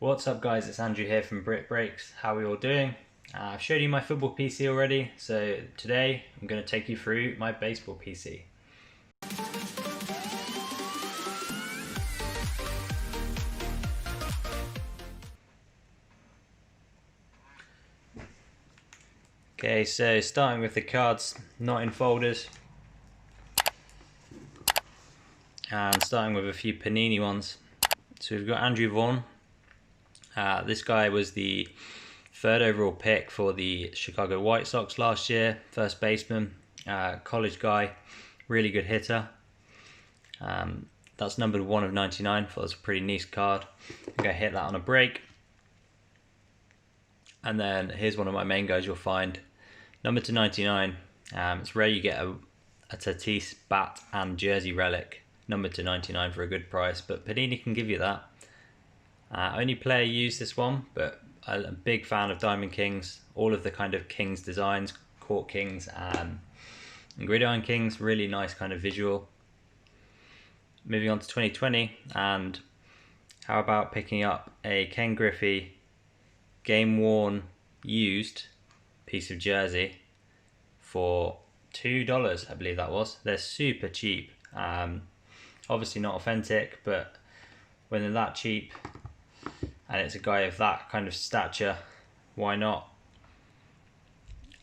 What's up guys, it's Andrew here from Brit Breaks. How are we all doing? I've showed you my football PC already, so today I'm going to take you through my baseball PC. Okay, so starting with the cards not in folders, and starting with a few Panini ones. So we've got Andrew Vaughn. This guy was the third overall pick for the Chicago White Sox last year, first baseman, college guy, really good hitter. That's numbered 1 of 99, thought it was a pretty nice card. I think I hit that on a break. And then here's one of my main guys you'll find, numbered to 99. It's rare you get a Tatis bat and jersey relic numbered to 99 for a good price, but Panini can give you that. Only player used this one, but I'm a big fan of Diamond Kings, all of the kind of Kings designs, Court Kings and Gridiron Kings, really nice kind of visual. Moving on to 2020, and how about picking up a Ken Griffey game worn used piece of jersey for $2, I believe that was. They're super cheap. Obviously not authentic, but when they're that cheap and it's a guy of that kind of stature, why not?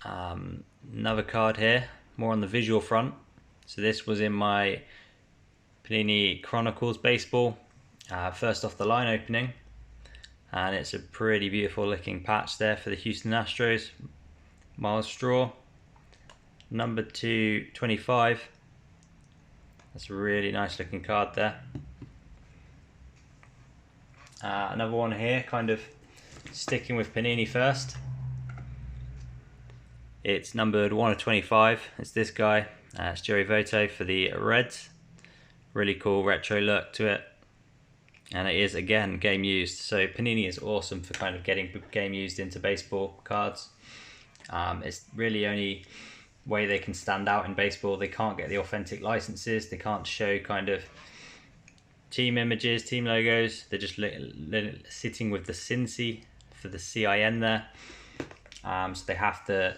Another card here, more on the visual front. So this was in my Panini Chronicles baseball, first off the line opening, and it's a pretty beautiful looking patch there for the Houston Astros. Miles Straw, number 225. That's a really nice looking card there. Another one here, kind of sticking with Panini first. It's numbered 1 of 25. It's this guy. It's Joey Votto for the Reds. Really cool retro look to it. And it is, again, game used. So Panini is awesome for kind of getting game used into baseball cards. It's really only way they can stand out in baseball. They can't get the authentic licenses. They can't show kind of team images, team logos. They're just sitting with the Cincy for the CIN there. So they have to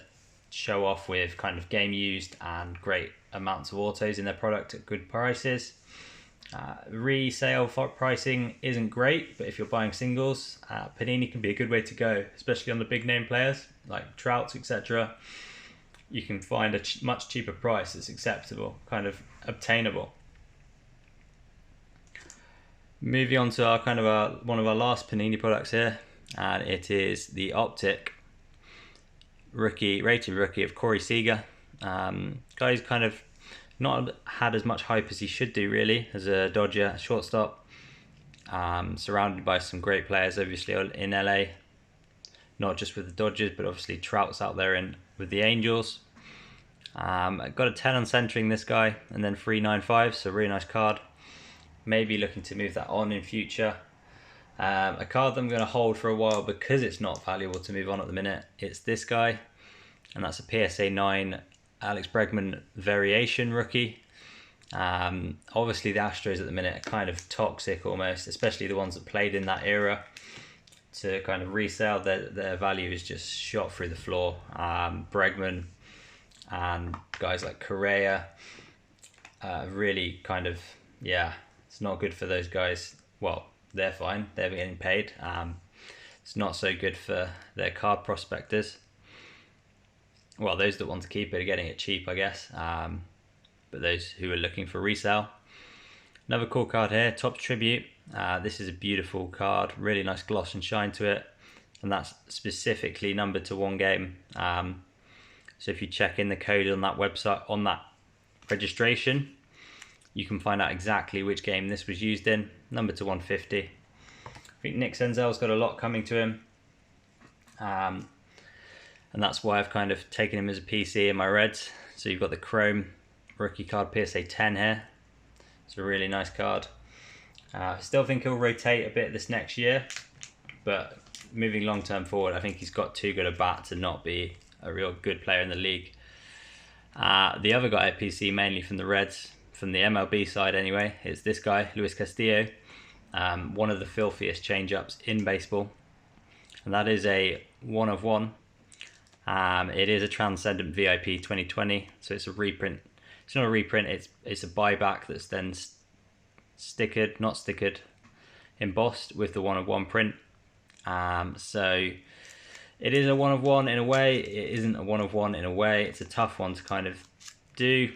show off with kind of game used and great amounts of autos in their product at good prices. Resale pricing isn't great, but if you're buying singles, Panini can be a good way to go, especially on the big name players like Trouts, etc. You can find a much cheaper price that's acceptable, kind of obtainable. Moving on to our kind of one of our last Panini products here, and it is the Optic rated rookie of Corey Seager. Guy's kind of not had as much hype as he should do really as a Dodger shortstop. Surrounded by some great players obviously in LA, not just with the Dodgers, but obviously Trout's out there with the Angels. I got a 10 on centering this guy, and then 395, so really nice card. Maybe looking to move that on in future. A card that I'm going to hold for a while because it's not valuable to move on at the minute. It's this guy, and that's a PSA 9 Alex Bregman variation rookie. Obviously the Astros at the minute are kind of toxic almost, especially the ones that played in that era. To kind of resell, their value is just shot through the floor. Bregman and guys like Correa, really kind of, yeah, it's not good for those guys. Well, they're fine, they're getting paid. It's not so good for their card prospectors. Well, those that want to keep it are getting it cheap, I guess. But those who are looking for resale. Another cool card here, Topps Tribute. This is a beautiful card, really nice gloss and shine to it. And that's specifically numbered to 1 game. So if you check in the code on that website, on that registration, you can find out exactly which game this was used in. Numbered to 150. I think Nick Senzel's got a lot coming to him. And that's why I've kind of taken him as a PC in my Reds. So you've got the Chrome rookie card PSA 10 here. It's a really nice card. I still think he'll rotate a bit this next year, but moving long term forward, I think he's got too good a bat to not be a real good player in the league. The other guy at PC, mainly from the Reds, from the MLB side anyway, is this guy, Luis Castillo. one of the filthiest change-ups in baseball, and that is a 1 of 1. It is a Transcendent VIP 2020, so it's a reprint. It's not a reprint, it's a buyback that's then embossed with the 1 of 1 print. So it is a 1 of 1 in a way, it isn't a 1 of 1 in a way. It's a tough one to kind of do.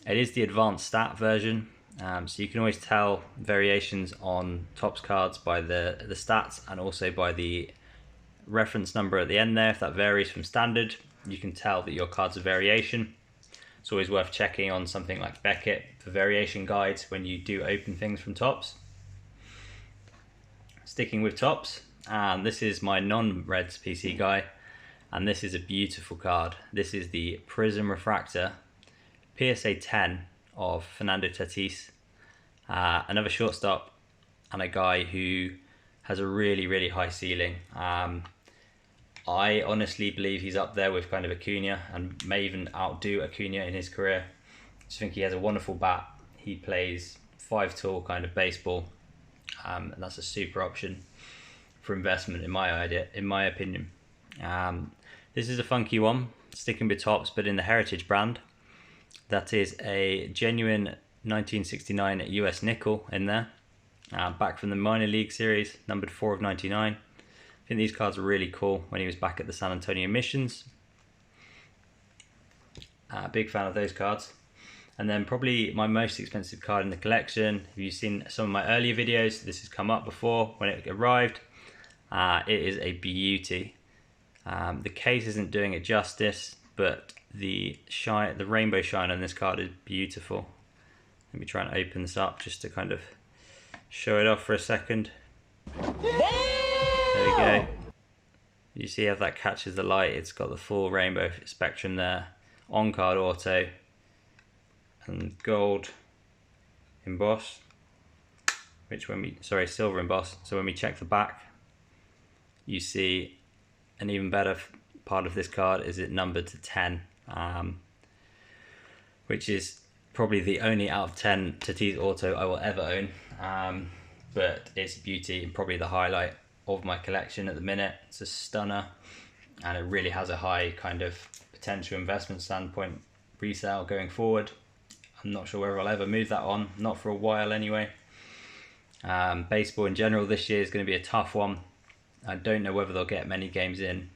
It is the advanced stat version, so you can always tell variations on Topps cards by the stats and also by the reference number at the end there. If that varies from standard, you can tell that your card's a variation. It's always worth checking on something like Beckett for variation guides when you do open things from Topps. Sticking with Topps, and this is my non-Reds PC guy, and this is a beautiful card. This is the Prism Refractor PSA 10 of Fernando Tatis, another shortstop and a guy who has a really high ceiling. I honestly believe he's up there with kind of Acuna and may even outdo Acuna in his career. I just think he has a wonderful bat. He plays 5-tool kind of baseball, and that's a super option for investment in my opinion. This is a funky one, sticking with Topps, but in the Heritage brand. That is a genuine 1969 US nickel in there, back from the minor league series, numbered 4 of 99. I think these cards are really cool when he was back at the San Antonio Missions. Big fan of those cards. And then probably my most expensive card in the collection. If you've seen some of my earlier videos, this has come up before when it arrived. It is a beauty. The case isn't doing it justice, but the rainbow shine on this card is beautiful. Let me try and open this up just to kind of show it off for a second. There we go. You see how that catches the light. It's got the full rainbow spectrum there. On card auto and gold emboss, silver emboss. So when we check the back, you see an even better part of this card is it numbered to 10, which is probably the only out of 10 Tatis auto I will ever own. But it's beauty and probably the highlight of my collection at the minute. It's a stunner, and it really has a high kind of potential investment standpoint resale going forward. I'm not sure whether I'll ever move that on, not for a while anyway. Baseball in general this year is going to be a tough one. I don't know whether they'll get many games in,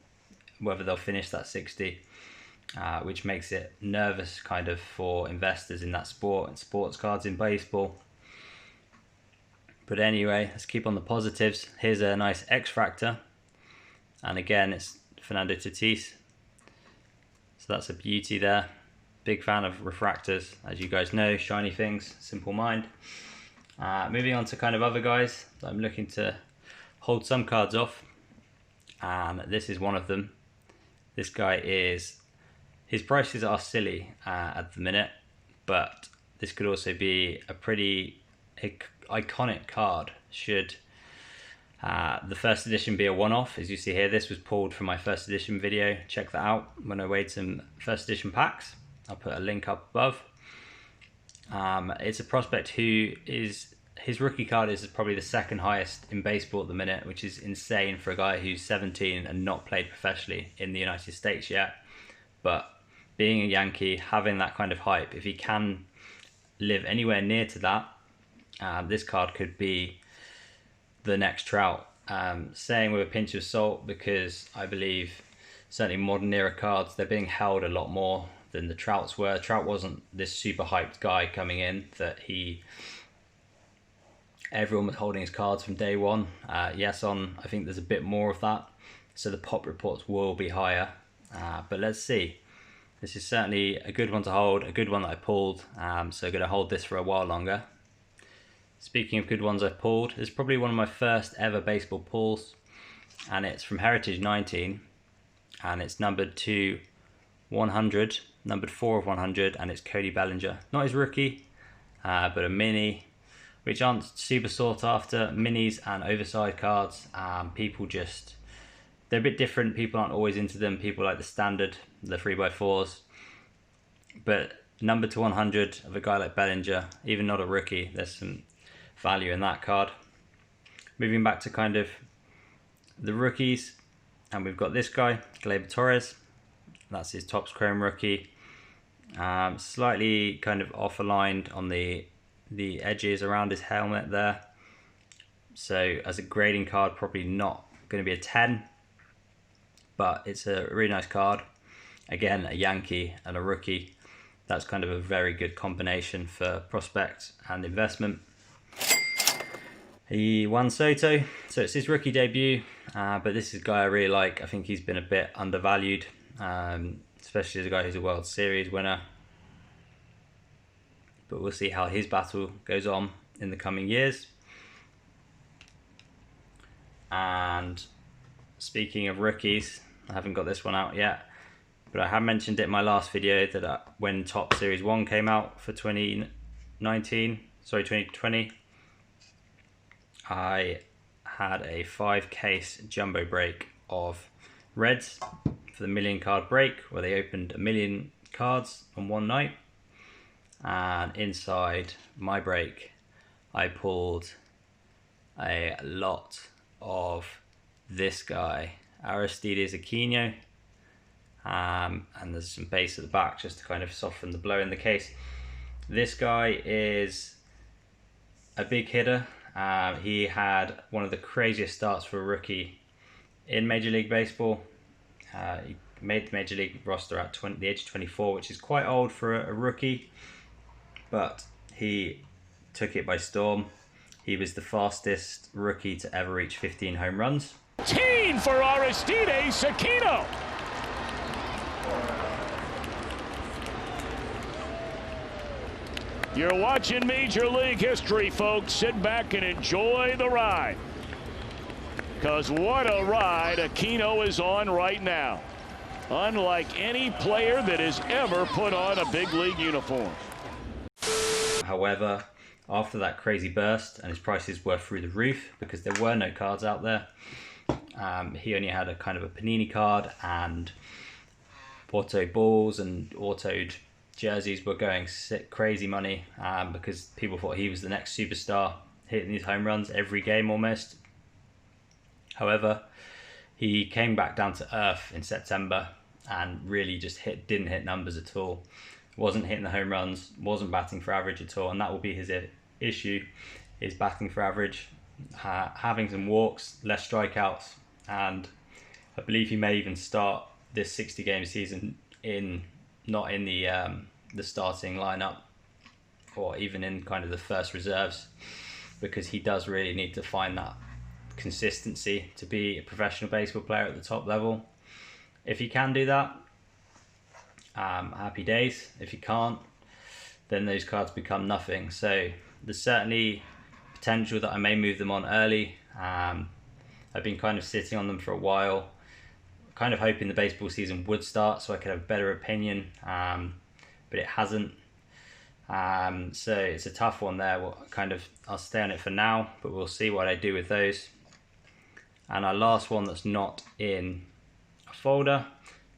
whether they'll finish that 60, which makes it nervous kind of for investors in that sport and sports cards in baseball. But anyway, let's keep on the positives. Here's a nice X-Fractor, and again it's Fernando Tatis, so that's a beauty there. Big fan of refractors, as you guys know, shiny things, simple mind. Moving on to kind of other guys that I'm looking to hold some cards off, and this is one of them. This guy his prices are silly at the minute, but this could also be a pretty iconic card should the first edition be a one-off. As you see here, this was pulled from my first edition video. Check that out when I weighed some first edition packs. I'll put a link up above. It's a prospect who his rookie card is probably the second highest in baseball at the minute, which is insane for a guy who's 17 and not played professionally in the United States yet. But being a Yankee, having that kind of hype, if he can live anywhere near to that, this card could be the next Trout. Saying with a pinch of salt, because I believe certainly modern era cards, they're being held a lot more than the Trouts were. Trout wasn't this super hyped guy coming in that everyone was holding his cards from day one. I think there's a bit more of that, so the pop reports will be higher, but let's see. This is certainly a good one to hold, a good one that I pulled, so I'm going to hold this for a while longer. Speaking of good ones I've pulled, it's probably one of my first ever baseball pulls, and it's from Heritage 19, and it's numbered to 100, numbered 4 of 100, and it's Cody Bellinger. Not his rookie, but a mini, which aren't super sought after. Minis and oversized cards, they're a bit different. People aren't always into them. People like the standard, the 3x4s, but numbered to 100 of a guy like Bellinger, even not a rookie, there's some value in that card. Moving back to kind of the rookies, and we've got this guy, Gleyber Torres. That's his Topps Chrome rookie. Slightly kind of off aligned on the edges around his helmet there. So as a grading card, probably not going to be a 10, but it's a really nice card. Again, a Yankee and a rookie. That's kind of a very good combination for prospect and investment. He won Soto, so it's his rookie debut, but this is a guy I really like. I think he's been a bit undervalued, especially as a guy who's a World Series winner. But we'll see how his battle goes on in the coming years. And speaking of rookies, I haven't got this one out yet, but I have mentioned it in my last video that when Topps Series 1 came out for 2020, I had a 5-case jumbo break of Reds for the million card break, where they opened 1 million cards on one night. And inside my break, I pulled a lot of this guy, Aristides Aquino, and there's some base at the back just to kind of soften the blow in the case. This guy is a big hitter. He had one of the craziest starts for a rookie in Major League Baseball. He made the Major League roster at the age of 24, which is quite old for a rookie, but he took it by storm. He was the fastest rookie to ever reach 15 home runs. 15 for Aristides Aquino. You're watching Major League history, folks. Sit back and enjoy the ride. Because what a ride Aquino is on right now. Unlike any player that has ever put on a big league uniform. However, after that crazy burst, and his prices were through the roof because there were no cards out there, he only had a kind of a Panini card, and auto balls and autoed jerseys were going crazy money because people thought he was the next superstar, hitting these home runs every game almost. However, he came back down to earth in September and really just didn't hit numbers at all. Wasn't hitting the home runs, wasn't batting for average at all, and that will be his issue, is batting for average, having some walks, less strikeouts, and I believe he may even start this 60-game season not in the starting lineup, or even in kind of the first reserves, because he does really need to find that consistency to be a professional baseball player at the top level. If he can do that, happy days. If he can't, then those cards become nothing. So there's certainly potential that I may move them on early. I've been kind of sitting on them for a while, kind of hoping the baseball season would start so I could have a better opinion, but it hasn't. So it's a tough one there. I'll stay on it for now, but we'll see what I do with those. And our last one that's not in a folder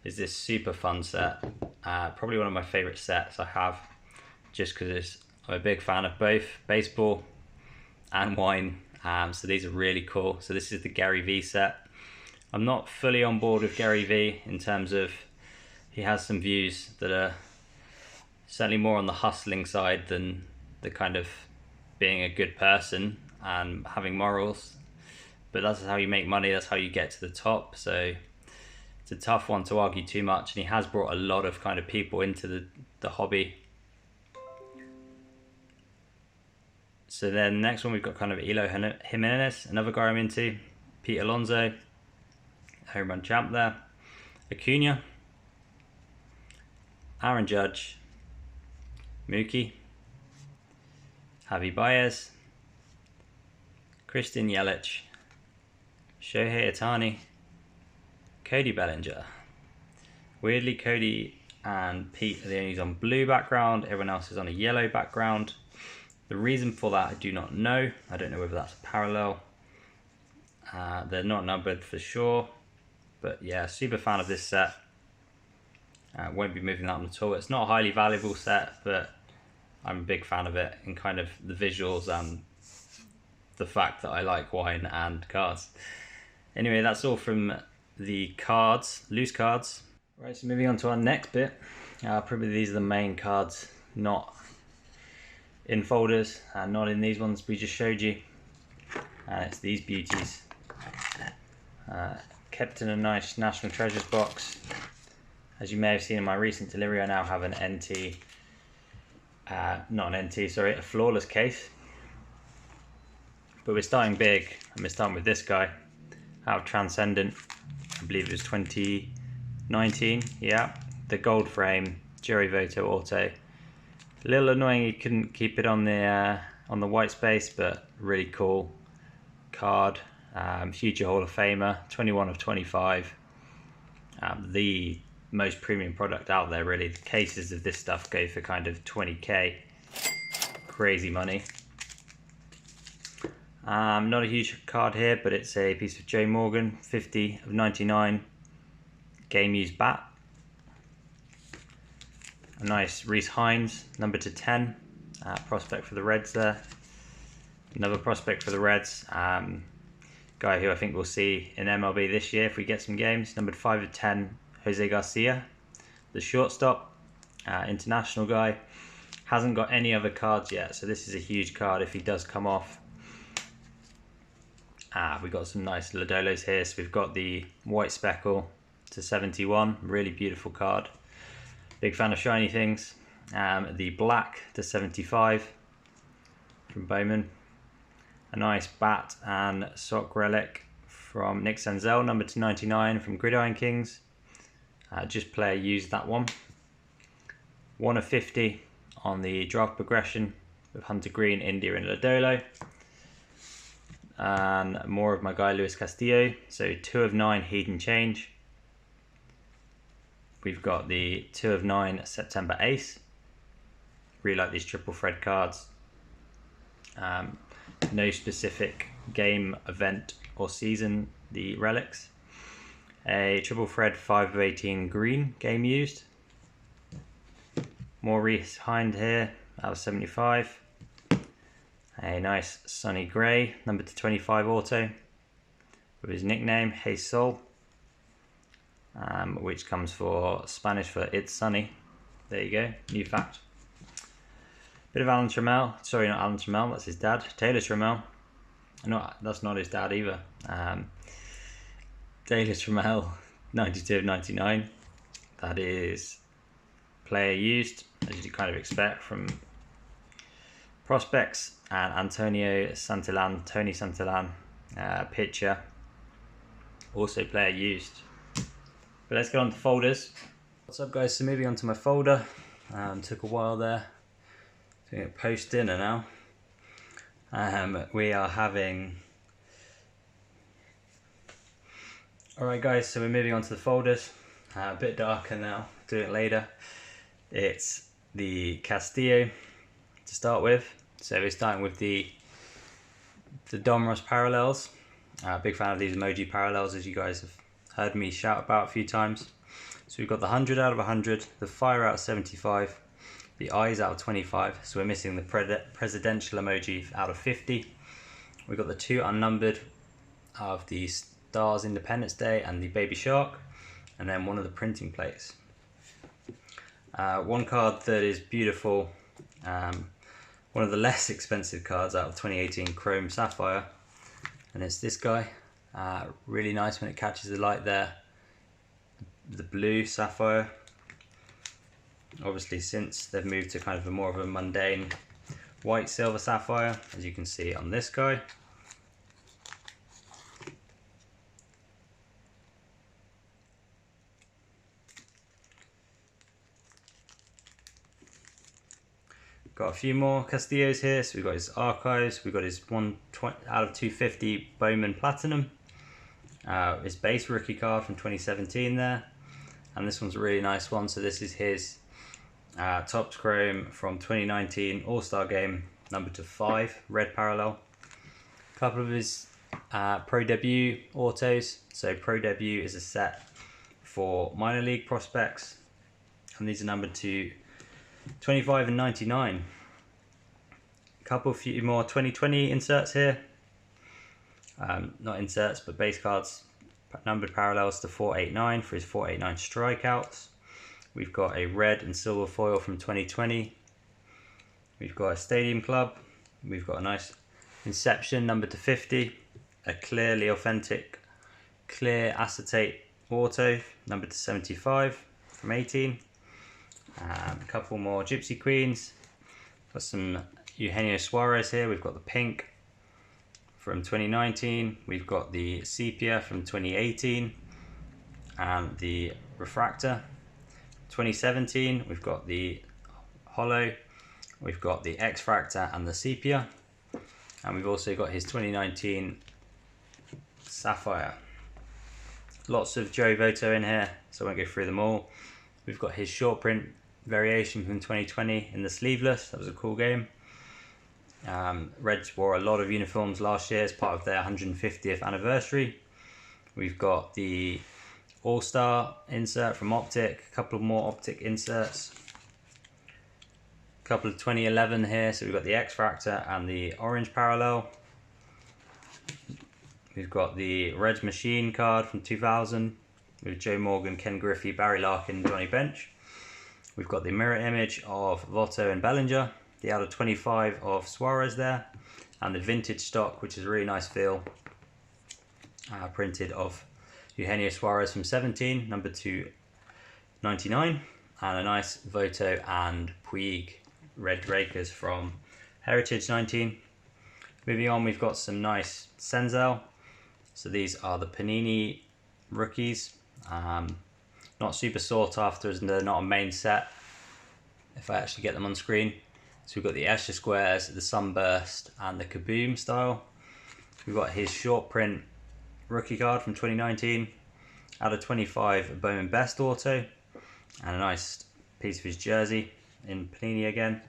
is this super fun set. Probably one of my favorite sets I have, just because I'm a big fan of both baseball and wine. So these are really cool. So this is the Gary V set. I'm not fully on board with Gary V in terms of he has some views that are certainly more on the hustling side than the kind of being a good person and having morals. But that's how you make money, that's how you get to the top. So it's a tough one to argue too much, and he has brought a lot of kind of people into the hobby. So then next one we've got kind of Elo Jimenez, another guy I'm into. Pete Alonso, home run champ there. Acuna, Aaron Judge, Mookie, Javi Baez, Christian Yelich, Shohei Ohtani, Cody Bellinger. Weirdly, Cody and Pete are the only on blue background, everyone else is on a yellow background. The reason for that I do not know. I don't know whether that's a parallel. They're not numbered for sure, but yeah, super fan of this set. Won't be moving that one at all. It's not a highly valuable set, but I'm a big fan of it and kind of the visuals and the fact that I like wine and cards. Anyway, that's all from the cards, loose cards. Right, so moving on to our next bit. Probably these are the main cards, not in folders and not in these ones we just showed you. And it's these beauties. Kept in a nice National Treasures box. As you may have seen in my recent delivery, I now have an NT, not an NT, sorry, a flawless case. But we're starting big, and we're starting with this guy, out of Transcendent. I believe it was 2019, yeah. The gold frame, Jerry Votto auto. A little annoying he couldn't keep it on the white space, but really cool card. Future Hall of Famer, 21 of 25. The most premium product out there, really. The cases of this stuff go for kind of 20k. Crazy money. Not a huge card here, but it's a piece of Joe Morgan, 50 of 99. Game used bat. A nice Reese Hines, number to 10. Prospect for the Reds there. Another prospect for the Reds. Guy who I think we'll see in MLB this year if we get some games. Numbered 5 of 10, Jose Garcia. The shortstop, international guy. Hasn't got any other cards yet, so this is a huge card if he does come off. We've got some nice Lodolos here. So we've got the white speckle to 71, really beautiful card. Big fan of shiny things. The black to 75 from Bowman. A nice bat and sock relic from Nick Senzel, number to 99 from Gridiron Kings. Just player used that one. 1 of 50 on the draft progression with Hunter Green, India and Lodolo. And more of my guy Luis Castillo, so 2 of 9 Heat Change. We've got the 2 of 9 September Ace. Really like these triple thread cards. No specific game, event or season, the relics. A triple thread 5 of 18 green, game used. More Reese Hines here, out of 75. A nice Sunny Gray, number to 25 auto, with his nickname, Hey Sol, which comes for Spanish for It's Sunny. There you go, new fact. Bit of Alan Trammell, sorry, not Alan Trammell, that's his dad, Taylor Trammell. No, that's not his dad either. Taylor Trammell, 92 of 99. That is player used, as you kind of expect from prospects. And Antonio Santillan, Tony Santillan, pitcher, also player used. But let's get on to folders. What's up guys, so moving on to my folder. Took a while there, doing it post dinner now. We are having, alright guys, so we're moving on to the folders. A bit darker now, do it later. It's the Castillo to start with. So we're starting with the Dominoes Parallels. Big fan of these emoji parallels, as you guys have heard me shout about a few times. So we've got the 100 out of 100, the fire out of 75, the eyes out of 25. So we're missing the presidential emoji out of 50. We've got the 2 unnumbered of the Stars Independence Day and the Baby Shark, and then one of the printing plates. One card that is beautiful. One of the less expensive cards out of 2018 Chrome Sapphire, and it's this guy. Really nice when it catches the light there. The blue sapphire. Obviously since they've moved to kind of a more of a mundane white silver sapphire, as you can see on this guy. Got a few more Castillos here. So we've got his archives, we've got his 120 out of 250 Bowman Platinum, his base rookie card from 2017 there, and this one's a really nice one. So this is his Topps Chrome from 2019 All-Star Game, number to 5, red parallel. A couple of his Pro Debut autos. So Pro Debut is a set for minor league prospects, and these are numbered to 25 and 99. A few more 2020 inserts here. not inserts, but base cards, numbered parallels to 489 for his 489 strikeouts. We've got a red and silver foil from 2020. We've got a Stadium Club. We've got a nice Inception numbered to 50. A clearly authentic clear acetate auto numbered to 75 from 18. A couple more Gypsy Queens. Got some Eugenio Suarez here. We've got the pink from 2019. We've got the sepia from 2018 and the refractor. 2017 we've got the holo, we've got the X-Fractor and the sepia, and we've also got his 2019 sapphire. Lots of Joey Votto in here, so I won't go through them all. We've got his short print variation from 2020 in the sleeveless. That was a cool game. Reds wore a lot of uniforms last year as part of their 150th anniversary. We've got the All-Star insert from Optic, a couple more Optic inserts, a couple of 2011 here, so we've got the X-Fractor and the orange parallel. We've got the Reds Machine card from 2000 with Joe Morgan, Ken Griffey, Barry Larkin, Johnny Bench. We've got the mirror image of Votto and Bellinger, the out of 25 of Suarez there, and the vintage stock, which is a really nice feel, printed of Eugenio Suarez from 17, number 299, and a nice Votto and Puig red breakers from Heritage 19. Moving on, we've got some nice Senzel. So these are the Panini Rookies. Not super sought after as they're not a main set, if I actually get them on screen. So we've got the Escher Squares, the Sunburst, and the Kaboom style. We've got his short print rookie card from 2019, out of 25 a Bowman Best auto, and a nice piece of his jersey in Panini again.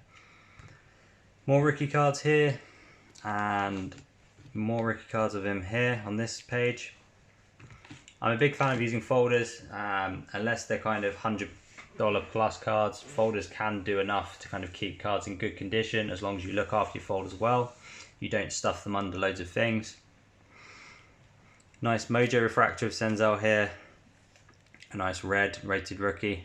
More rookie cards here, and more rookie cards of him here on this page. I'm a big fan of using folders, unless they're kind of $100 plus cards. Folders can do enough to kind of keep cards in good condition as long as you look after your folders well. You don't stuff them under loads of things. Nice Mojo refractor of Senzel here. A nice red rated rookie.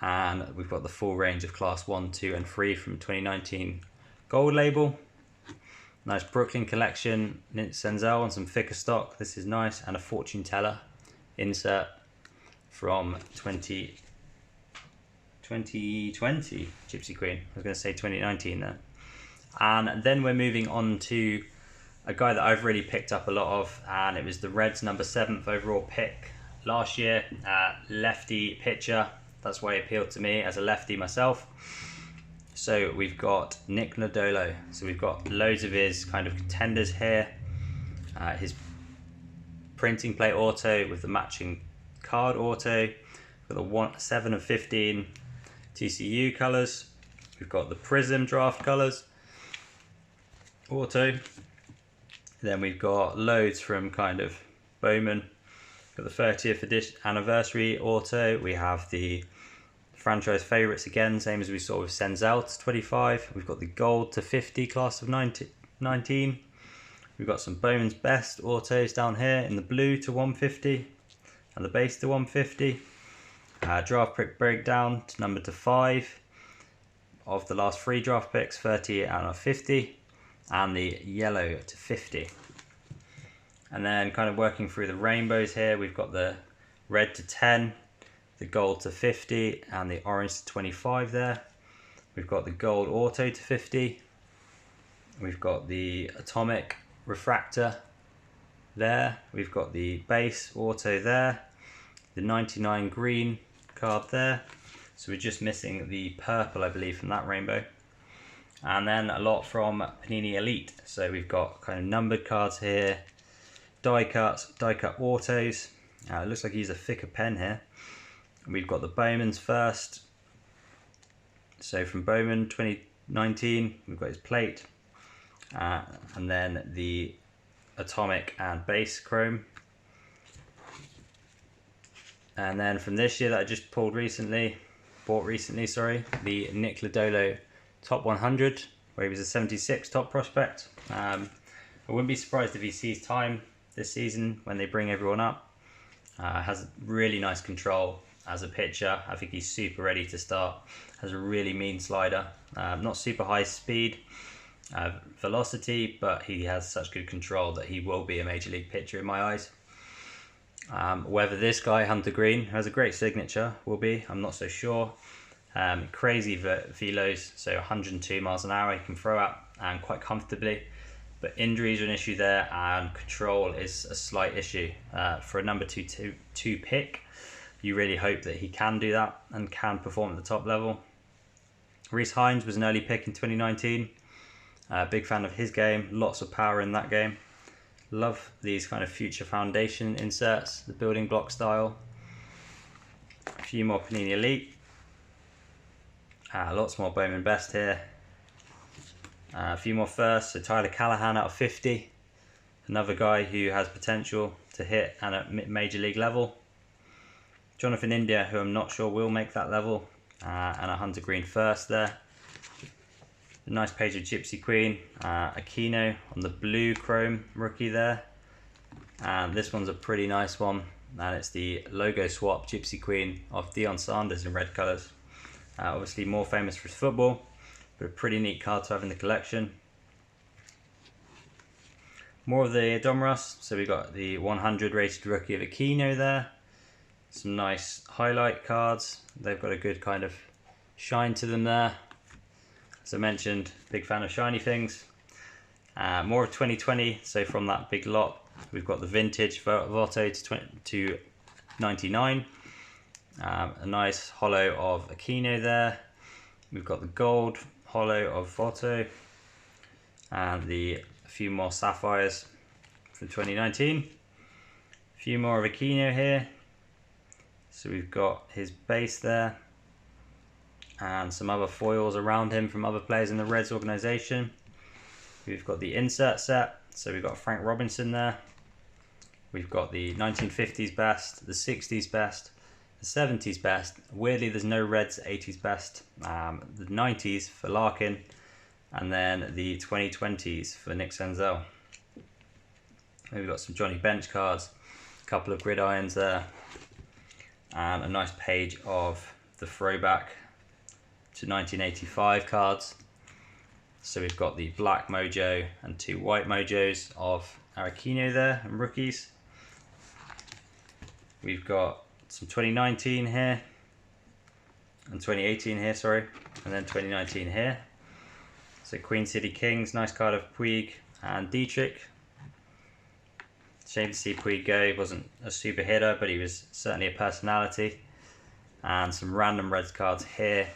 And we've got the full range of class 1, 2 and 3 from 2019 gold label. Nice Brooklyn collection, Senzel and some thicker stock. This is nice. And a fortune teller insert from 2020 Gypsy Queen. I was going to say 2019 there. And then we're moving on to a guy that I've really picked up a lot of, and it was the Reds number 7th overall pick last year. Lefty pitcher. That's why he appealed to me as a lefty myself. So we've got Nick Lodolo. So we've got loads of his kind of contenders here. His printing plate auto with the matching card auto. We've got the 7 of 15 TCU colours. We've got the Prism draft colours auto. Then we've got loads from kind of Bowman. We've got the 30th edition anniversary auto. We have the franchise favourites again, same as we saw with Senzel to 25. We've got the gold to 50 class of 19. We've got some Bowman's Best autos down here in the blue to 150 and the base to 150. Draft pick breakdown to number to 5 of the last 3 draft picks, 30 out of 50, and the yellow to 50. And then kind of working through the rainbows here, we've got the red to 10, the gold to 50, and the orange to 25 there. We've got the gold auto to 50. We've got the atomic refractor there. We've got the base auto there. The 99 green card there. So we're just missing the purple, I believe, from that rainbow. And then a lot from Panini Elite. So we've got kind of numbered cards here. Die cut autos. It looks like he used a thicker pen here. We've got the Bowman's first. So from Bowman 2019, we've got his plate. And then the atomic and base chrome. And then from this year that I just bought recently, the Nick Lodolo top 100, where he was a 76 top prospect. I wouldn't be surprised if he sees time this season when they bring everyone up. Has really nice control as a pitcher. I think he's super ready to start. Has a really mean slider. Not super high speed, velocity, but he has such good control that he will be a major league pitcher in my eyes. Whether this guy, Hunter Green, who has a great signature, will be, I'm not so sure. Crazy velos, so 102 miles an hour he can throw out and quite comfortably. But injuries are an issue there, and control is a slight issue. For a number two pick, you really hope that he can do that and can perform at the top level. Reese Hines was an early pick in 2019. Big fan of his game, lots of power in that game. Love these kind of future foundation inserts, the building block style. A few more Panini Elite. Lots more Bowman Best here. A few more firsts. So Tyler Callahan out of 50. Another guy who has potential to hit and at major league level. Jonathan India, who I'm not sure will make that level. And a Hunter Green first there. A nice page of Gypsy Queen. Aquino on the blue chrome rookie there. And this one's a pretty nice one. And it's the logo swap Gypsy Queen of Deion Sanders in red colours. Obviously more famous for his football, but a pretty neat card to have in the collection. More of the Dominoes. So we got the 100 rated rookie of Aquino there. Some nice highlight cards. They've got a good kind of shine to them there. As I mentioned, big fan of shiny things. More of 2020. So from that big lot, we've got the vintage Votto to 99. A nice holo of Aquino there. We've got the gold holo of Votto. And a few more sapphires from 2019. A few more of Aquino here. So we've got his base there. And some other foils around him from other players in the Reds organization. We've got the insert set. So we've got Frank Robinson there. We've got the 1950s best, the 60s best, the 70s best. Weirdly, there's no Reds 80s best. The 90s for Larkin, and then the 2020s for Nick Senzel. We've got some Johnny Bench cards, a couple of gridirons there, and a nice page of the throwback to 1985 cards. So we've got the black mojo and two white mojos of Aquino there and rookies. We've got some 2019 here and 2018 here, sorry, and then 2019 here. So Queen City Kings, nice card of Puig and Dietrich. Shame to see Puig go. He wasn't a super hitter, but he was certainly a personality. And some random Reds cards here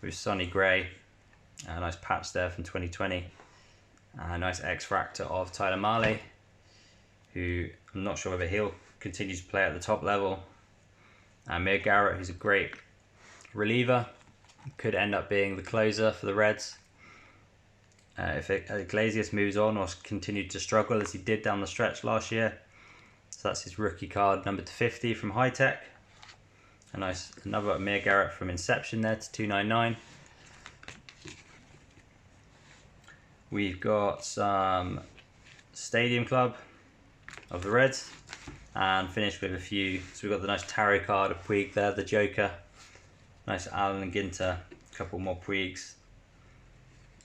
with Sonny Gray. A nice patch there from 2020. A nice X-Fractor of Tyler Mahle, who I'm not sure whether he'll continue to play at the top level. Amir Garrett, who's a great reliever, could end up being the closer for the Reds. If Iglesias moves on or continued to struggle as he did down the stretch last year. So that's his rookie card, number 50 from High Tech. A nice, another Amir Garrett from Inception there to 299. We've got some Stadium Club of the Reds, and finished with a few. So we've got the nice tarot card of Puig there, the Joker. Nice Allen and Ginter, a couple more Puigs.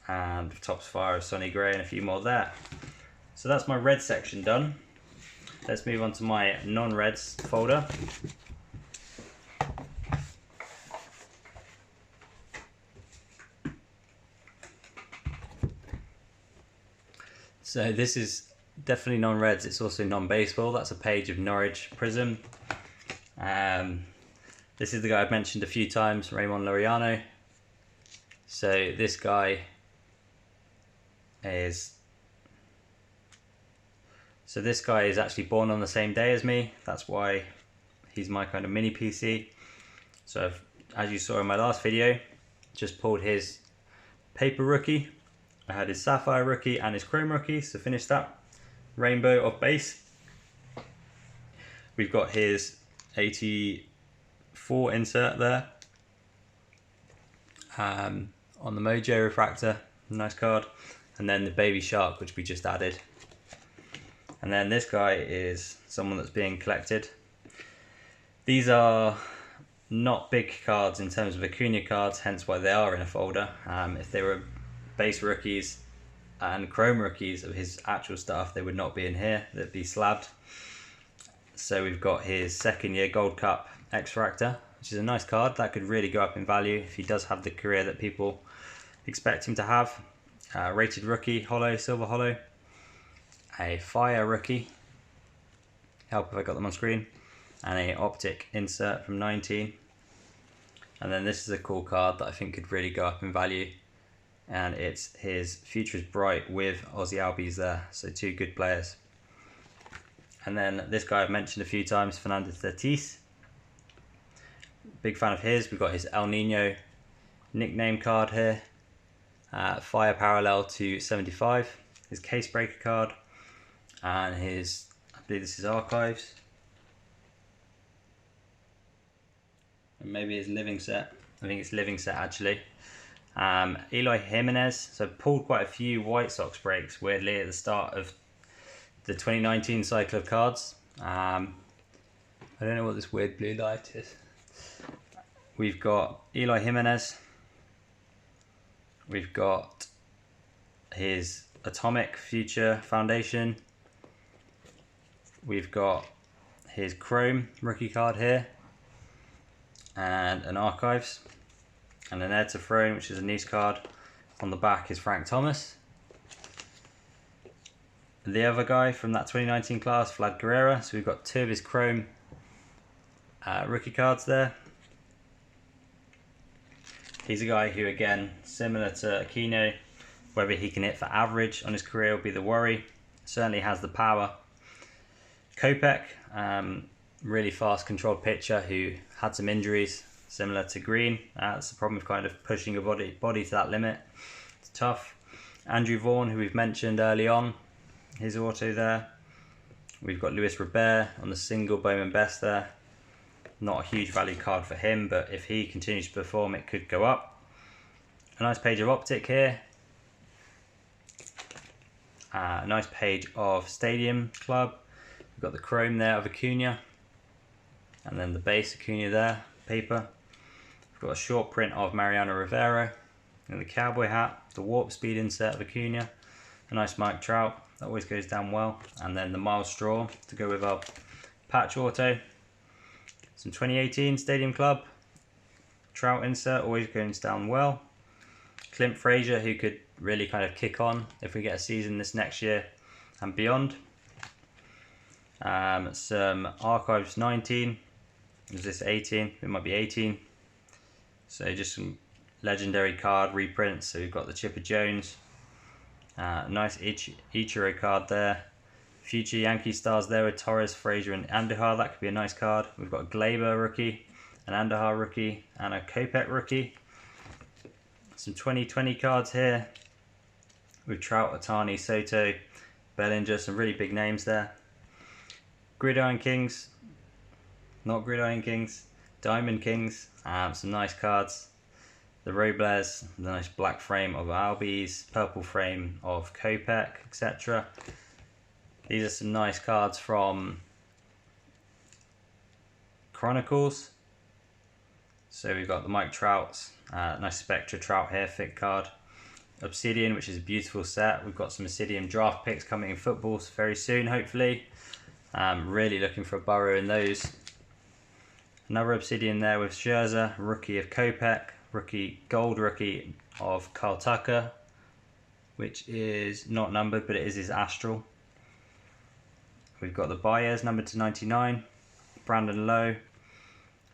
And Topps Fire of Sonny Gray and a few more there. So that's my red section done. Let's move on to my non-Reds folder. So this is definitely non-Reds, it's also non-baseball. That's a page of Norwich Prism. This is the guy I've mentioned a few times, Ramon Laureano. So this guy is actually born on the same day as me. That's why he's my kind of mini PC. So as you saw in my last video, just pulled his paper rookie. I had his sapphire rookie and his chrome rookie, so finished that rainbow of base. We've got his 84 insert there on the Mojo refractor, nice card, and then the baby shark, which we just added And then this guy is someone that's being collected. These are not big cards in terms of Acuna cards, hence why they are in a folder. If they were base rookies and chrome rookies of his actual stuff, they would not be in here, they'd be slabbed. So we've got his second year Gold Cup X-Fractor, which is a nice card that could really go up in value if he does have the career that people expect him to have. Rated rookie, holo, silver holo. A fire rookie, help if I got them on screen, and a optic insert from 19. And then this is a cool card that I think could really go up in value, and it's his Future is Bright with Aussie Albies there, so 2 good players. And then this guy I've mentioned a few times, Fernando Tatis. Big fan of his. We've got his El Nino nickname card here, Fire Parallel to 75, his Case Breaker card, and his, I believe this is Archives, and maybe his Living Set. I think it's Living Set actually. Eloy Jimenez. So pulled quite a few White Sox breaks weirdly at the start of the 2019 cycle of cards. I don't know what this weird blue light is. We've got Eloy Jimenez. We've got his Atomic Future Foundation. We've got his Chrome rookie card here, and an Archives, and an Heir to Throne, which is a nice card. On the back is Frank Thomas. The other guy from that 2019 class, Vlad Guerrero. So we've got 2 of his Chrome rookie cards there. He's a guy who, again, similar to Aquino, whether he can hit for average on his career will be the worry. Certainly has the power. Kopech, really fast controlled pitcher who had some injuries, similar to Green. That's the problem with kind of pushing your body to that limit. It's tough. Andrew Vaughn, who we've mentioned early on, his auto there. We've got Luis Robert on the single Bowman Best there. Not a huge value card for him, but if he continues to perform, it could go up. A nice page of Optic here. A nice page of Stadium Club. We've got the Chrome there of Acuna, and then the base Acuna there, paper. We've got a short print of Mariano Rivera, and the cowboy hat, the Warp Speed insert of Acuna, a nice Mike Trout, that always goes down well, and then the Miles Straw to go with our patch auto. Some 2018 Stadium Club, Trout insert, always goes down well. Clint Frazier, who could really kind of kick on if we get a season this next year and beyond. Some Archives 19, is this 18? It might be 18. So just some legendary card reprints. So we've got the Chipper Jones, nice Ichiro card there. Future Yankee stars there with Torres, Frazier and Andujar, that could be a nice card. We've got a Glaber rookie, an Andujar rookie and a Kopech rookie. Some 2020 cards here with Trout, Otani, Soto, Bellinger, some really big names there. Gridiron Kings, not Gridiron Kings, Diamond Kings, some nice cards. The Robles, the nice black frame of Albies, purple frame of Kopech, etc. These are some nice cards from Chronicles. So we've got the Mike Trouts, nice Spectra Trout here, thick card. Obsidian, which is a beautiful set. We've got some Obsidian draft picks coming in football very soon, hopefully. Really looking for a burrow in those. Another Obsidian there with Scherzer, rookie of Kopech, gold rookie of Carl Tucker, which is not numbered, but it is his Astral. We've got the Baez numbered to 99, Brandon Lowe,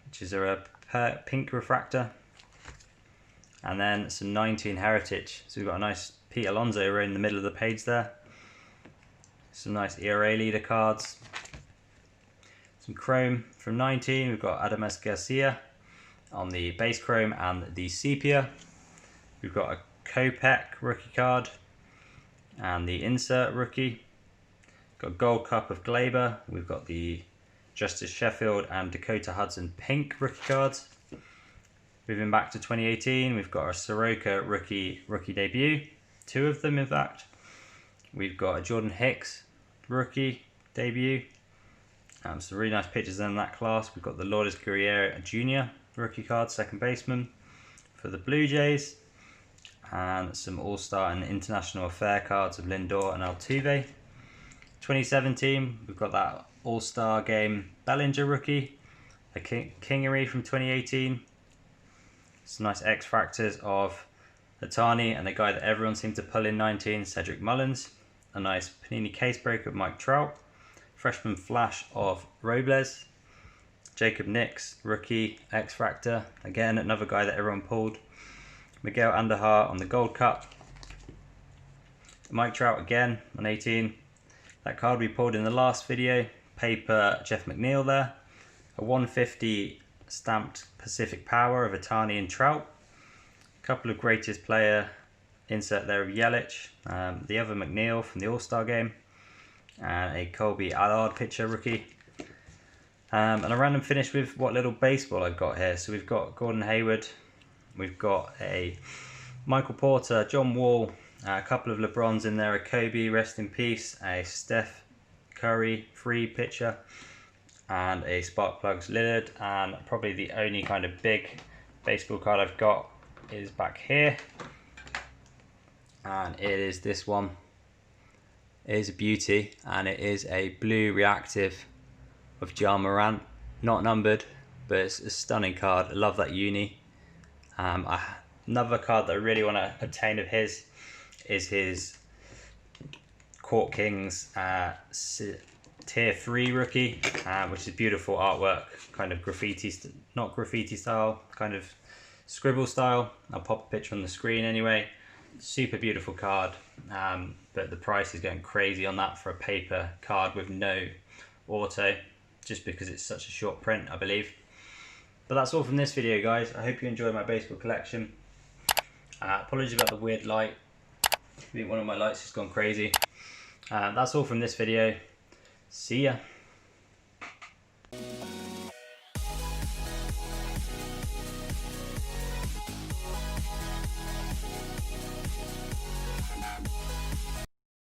which is a pink refractor, and then some 19 Heritage. So we've got a nice Pete Alonso right in the middle of the page there. Some nice ERA leader cards. Some Chrome from 19. We've got Adames Garcia on the base Chrome and the Sepia. We've got a Kopech rookie card and the insert rookie. Got Gold Cup of Glaber. We've got the Justice Sheffield and Dakota Hudson pink rookie cards. Moving back to 2018, we've got a Soroka rookie debut. 2 of them, in fact. We've got a Jordan Hicks rookie debut. Some really nice pictures in that class. We've got the Lourdes Gurriel Jr. rookie card, second baseman for the Blue Jays. And some All-Star and International Affair cards of Lindor and Altuve. 2017, we've got that All-Star Game Bellinger rookie. A Kingery from 2018. Some nice X-Factors of Ohtani and the guy that everyone seemed to pull in 19, Cedric Mullins. A nice Panini case break of Mike Trout. Freshman Flash of Robles. Jacob Nix, rookie X-Factor. Again, another guy that everyone pulled. Miguel Andujar on the Gold Cup. Mike Trout again on 18. That card we pulled in the last video. Paper Jeff McNeil there. A 150 stamped Pacific Power of Ohtani and Trout. A couple of greatest player insert there of Yelich. The other McNeil from the All-Star game. And a Colby Allard pitcher rookie. And a random finish with what little baseball I've got here. So we've got Gordon Hayward. We've got a Michael Porter, John Wall, a couple of LeBrons in there, a Kobe, rest in peace, a Steph Curry, free pitcher, and a Sparkplugs Lillard. And probably the only kind of big baseball card I've got is back here. And it is this one. It is a beauty, and it is a blue reactive of John Morant. Not numbered, but it's a stunning card. I love that uni. Another card that I really want to obtain of his is his Court Kings Tier 3 rookie, which is beautiful artwork, kind of graffiti, not graffiti style, kind of scribble style. I'll pop a picture on the screen anyway. Super beautiful card, but the price is going crazy on that for a paper card with no auto, just because it's such a short print, I believe. But that's all from this video, guys. I hope you enjoyed my baseball collection. Apologies about the weird light. I think one of my lights has gone crazy. That's all from this video. See ya.